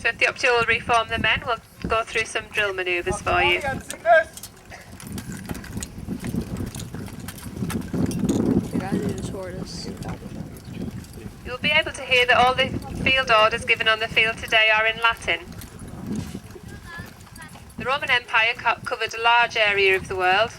So if the up tool will reform the men, we'll go through some drill manoeuvres for you. You'll be able to hear that all the field orders given on the field today are in Latin. The Roman Empire covered a large area of the world.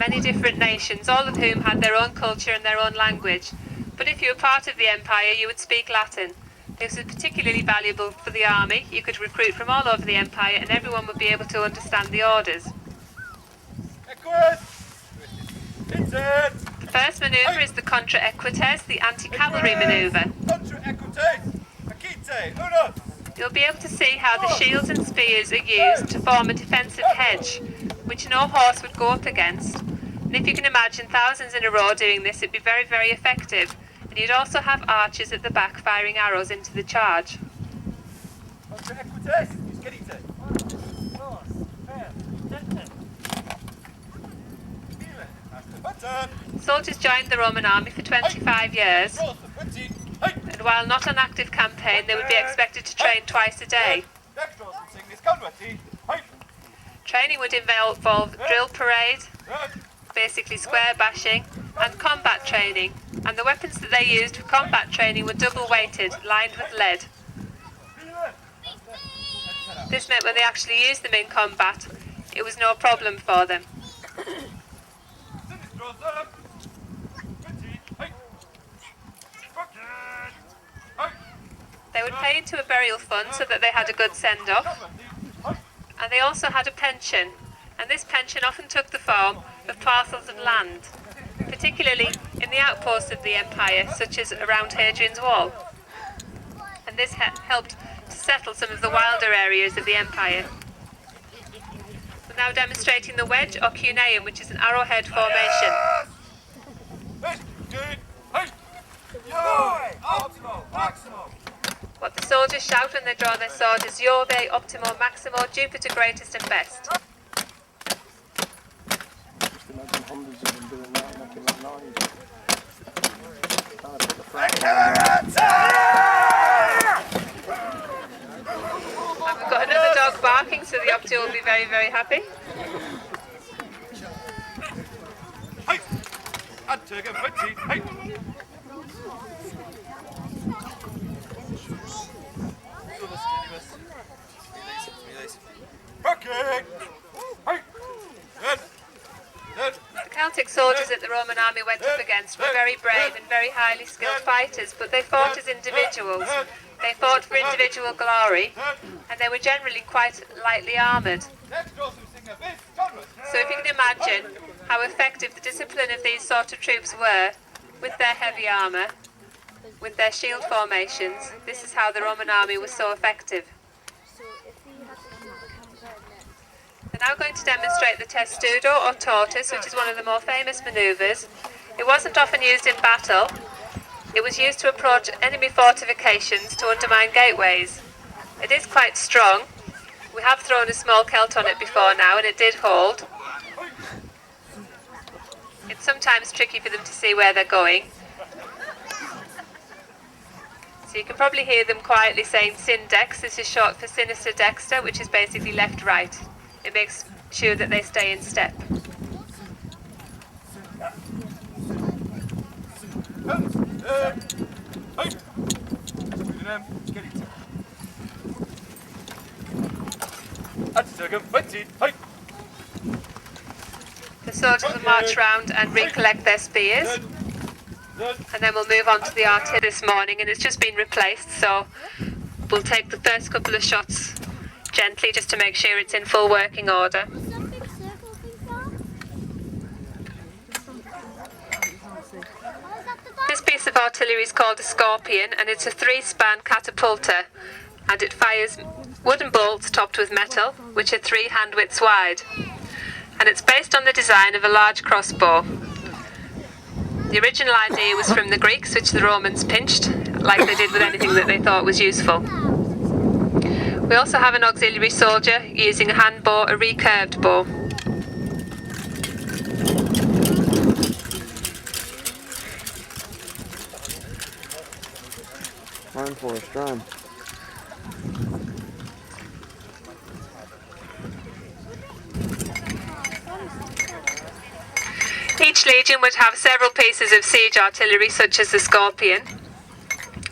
Many different nations, all of whom had their own culture and their own language. But if you were part of the empire, you would speak Latin. This was particularly valuable for the army. You could recruit from all over the empire and everyone would be able to understand the orders. The first manoeuvre is the contra equites, the anti-cavalry manoeuvre. You'll be able to see how the shields and spears are used to form a defensive hedge, which no horse would go up against. And if you can imagine thousands in a row doing this, it'd be very, very effective. And you'd also have archers at the back firing arrows into the charge. Soldiers joined the Roman army for 25 years, and while not on active campaign, they would be expected to train twice a day. Training would involve drill parade, basically square bashing, and combat training, and the weapons that they used for combat training were double-weighted, lined with lead. This meant when they actually used them in combat, it was no problem for them. They would pay into a burial fund so that they had a good send-off, and they also had a pension, and this pension often took the form of parcels of land, particularly in the outposts of the empire, such as around Hadrian's Wall. And this helped to settle some of the wilder areas of the empire. We're now demonstrating the wedge or cuneum, which is an arrowhead formation. What the soldiers shout when they draw their sword is Jove, Optimo, Maximo, Jupiter greatest and best. And we've got another dog barking, so the opti will be very, very happy. The Celtic soldiers that the Roman army went up against were very brave and very highly skilled fighters, but they fought as individuals. They fought for individual glory, and they were generally quite lightly armoured. So if you can imagine how effective the discipline of these sort of troops were, with their heavy armour, with their shield formations, this is how the Roman army was so effective. We're now going to demonstrate the testudo or tortoise, which is one of the more famous manoeuvres. It wasn't often used in battle. It was used to approach enemy fortifications to undermine gateways. It is quite strong. We have thrown a small celt on it before now and it did hold. It's sometimes tricky for them to see where they're going. So you can probably hear them quietly saying Syndex. This is short for sinister dexter, which is basically left-right. It makes sure that they stay in step. The soldiers will march round and recollect their spears, and then we'll move on to the artillery this morning, and it's just been replaced, so we'll take the first couple of shots gently just to make sure it's in full working order. This piece of artillery is called a scorpion, and it's a 3-span catapulta, and it fires wooden bolts topped with metal, which are 3 hand widths wide, and it's based on the design of a large crossbow. The original idea was from the Greeks, which the Romans pinched, like they did with anything that they thought was useful. We also have an auxiliary soldier using a hand bow, a recurved bow. Run for a run. Each legion would have several pieces of siege artillery, such as the Scorpion.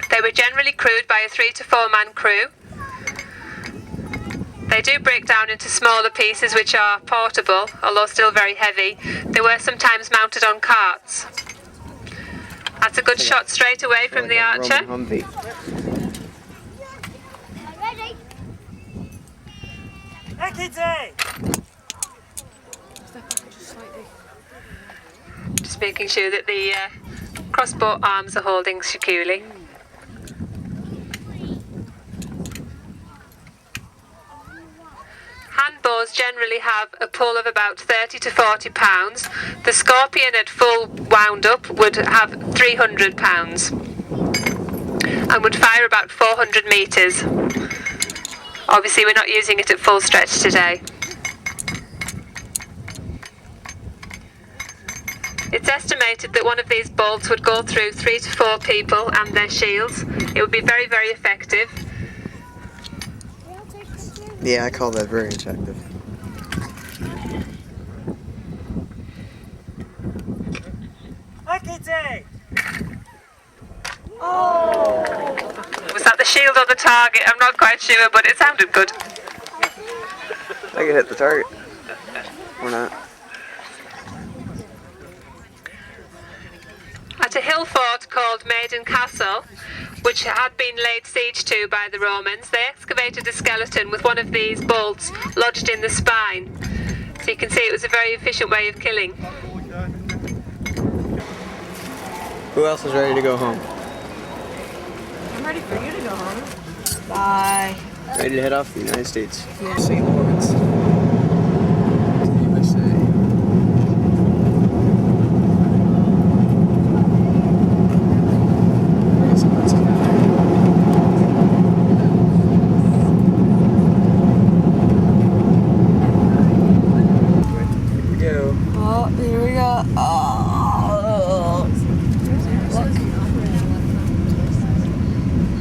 They were generally crewed by a 3 to 4 man crew. They do break down into smaller pieces which are portable, although still very heavy. They were sometimes mounted on carts. That's a good shot straight away from the archer. Just making sure that the crossbow arms are holding securely. Handbows generally have a pull of about 30 to 40 pounds. The Scorpion at full wound up would have 300 pounds and would fire about 400 metres. Obviously we're not using it at full stretch today. It's estimated that one of these bolts would go through 3 to 4 people and their shields. It would be very, very effective. Yeah, I call that very effective. Oh! Was that the shield or the target? I'm not quite sure, but it sounded good. I can hit the target. Or not. At a hill fort called Maiden Castle, which had been laid siege to by the Romans, they excavated a skeleton with one of these bolts lodged in the spine. So you can see it was a very efficient way of killing. Who else is ready to go home? I'm ready for you to go home. Bye. Ready to head off to the United States. Yeah. St. Lawrence. To the USA. Oh, here we go. Oh.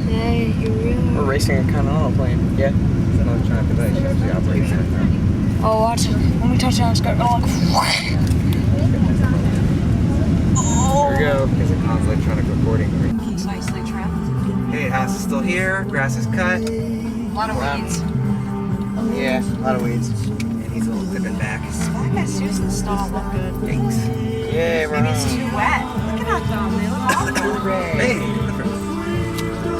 Hey, here we go. We're racing a Continental plane. Yeah. It's an electronic device. You have to operate it. Oh, watch it. When we touch down, it's going to go like... Here we go. It's a Con's electronic recording. It's nicely trimmed. Hey, house is still here. Grass is cut. A lot of weeds. Yeah, a lot of weeds. And he's a little dipping back. I guess Susan's still don't look good. Thanks. Yeah, we're Maybe it's home. too wet. Look at how